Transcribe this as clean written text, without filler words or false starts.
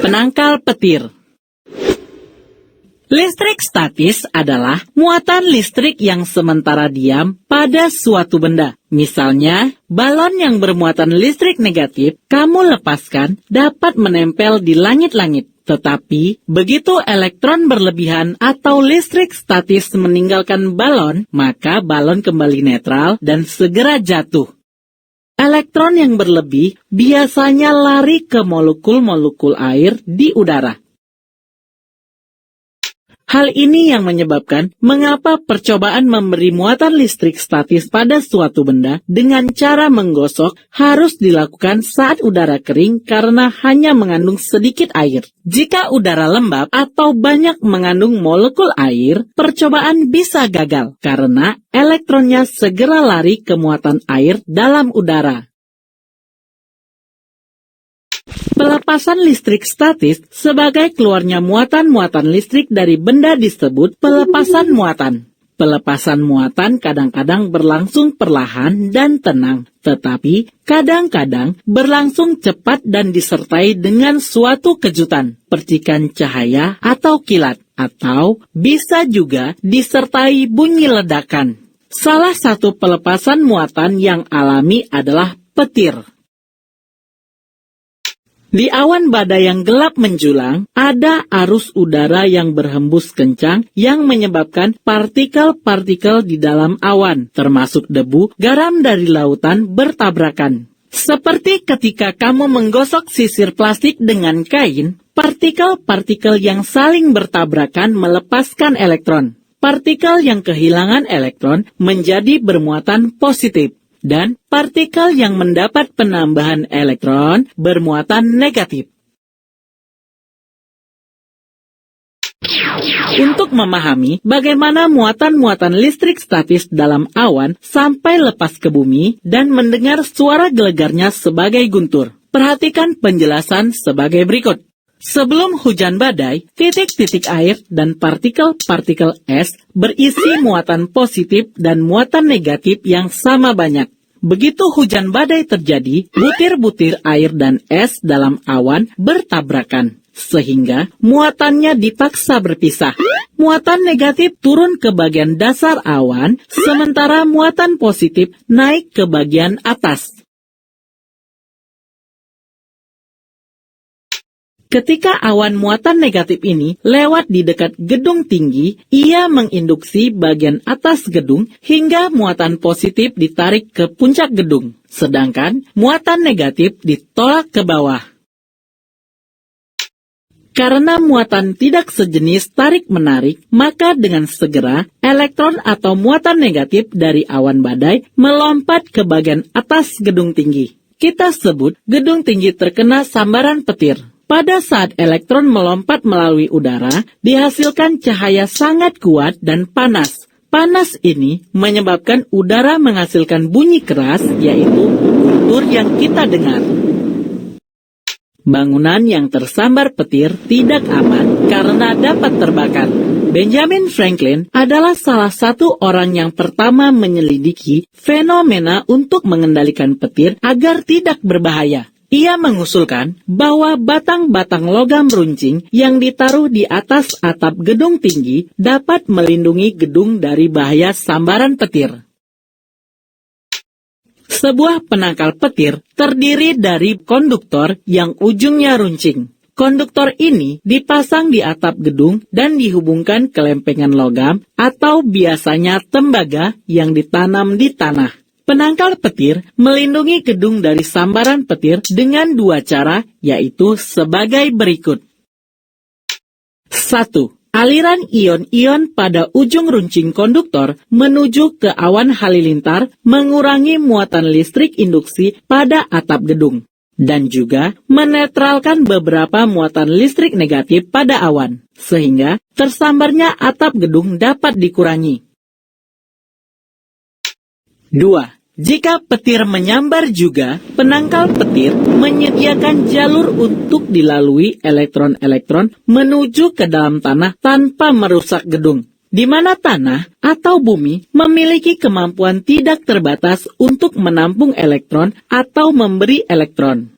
Penangkal petir. Listrik statis adalah muatan listrik yang sementara diam pada suatu benda. Misalnya, balon yang bermuatan listrik negatif kamu lepaskan dapat menempel di langit-langit. Tetapi, begitu elektron berlebihan atau listrik statis meninggalkan balon, maka balon kembali netral dan segera jatuh. Elektron yang berlebih biasanya lari ke molekul-molekul air di udara. Hal ini yang menyebabkan mengapa percobaan memberi muatan listrik statis pada suatu benda dengan cara menggosok harus dilakukan saat udara kering karena hanya mengandung sedikit air. Jika udara lembab atau banyak mengandung molekul air, percobaan bisa gagal karena elektronnya segera lari ke muatan air dalam udara. Pelepasan listrik statis sebagai keluarnya muatan-muatan listrik dari benda disebut pelepasan muatan. Pelepasan muatan kadang-kadang berlangsung perlahan dan tenang, tetapi kadang-kadang berlangsung cepat dan disertai dengan suatu kejutan, percikan cahaya atau kilat, atau bisa juga disertai bunyi ledakan. Salah satu pelepasan muatan yang alami adalah petir. Di awan badai yang gelap menjulang, ada arus udara yang berhembus kencang yang menyebabkan partikel-partikel di dalam awan, termasuk debu, garam dari lautan bertabrakan. Seperti ketika kamu menggosok sisir plastik dengan kain, partikel-partikel yang saling bertabrakan melepaskan elektron. Partikel yang kehilangan elektron menjadi bermuatan positif. Dan partikel yang mendapat penambahan elektron bermuatan negatif. Untuk memahami bagaimana muatan-muatan listrik statis dalam awan sampai lepas ke bumi dan mendengar suara gelegarnya sebagai guntur, perhatikan penjelasan sebagai berikut. Sebelum hujan badai, titik-titik air dan partikel-partikel es berisi muatan positif dan muatan negatif yang sama banyak. Begitu hujan badai terjadi, butir-butir air dan es dalam awan bertabrakan, sehingga muatannya dipaksa berpisah. Muatan negatif turun ke bagian dasar awan, sementara muatan positif naik ke bagian atas. Ketika awan muatan negatif ini lewat di dekat gedung tinggi, ia menginduksi bagian atas gedung hingga muatan positif ditarik ke puncak gedung, sedangkan muatan negatif ditolak ke bawah. Karena muatan tidak sejenis tarik-menarik, maka dengan segera elektron atau muatan negatif dari awan badai melompat ke bagian atas gedung tinggi. Kita sebut gedung tinggi terkena sambaran petir. Pada saat elektron melompat melalui udara, dihasilkan cahaya sangat kuat dan panas. Panas ini menyebabkan udara menghasilkan bunyi keras, yaitu guntur yang kita dengar. Bangunan yang tersambar petir tidak aman karena dapat terbakar. Benjamin Franklin adalah salah satu orang yang pertama menyelidiki fenomena untuk mengendalikan petir agar tidak berbahaya. Ia mengusulkan bahwa batang-batang logam runcing yang ditaruh di atas atap gedung tinggi dapat melindungi gedung dari bahaya sambaran petir. Sebuah penangkal petir terdiri dari konduktor yang ujungnya runcing. Konduktor ini dipasang di atap gedung dan dihubungkan ke lempengan logam atau biasanya tembaga yang ditanam di tanah. Penangkal petir melindungi gedung dari sambaran petir dengan dua cara, yaitu sebagai berikut. 1. Aliran ion-ion pada ujung runcing konduktor menuju ke awan halilintar mengurangi muatan listrik induksi pada atap gedung, dan juga menetralkan beberapa muatan listrik negatif pada awan, sehingga tersambarnya atap gedung dapat dikurangi. 2. Jika petir menyambar juga, penangkal petir menyediakan jalur untuk dilalui elektron-elektron menuju ke dalam tanah tanpa merusak gedung, di mana tanah atau bumi memiliki kemampuan tidak terbatas untuk menampung elektron atau memberi elektron.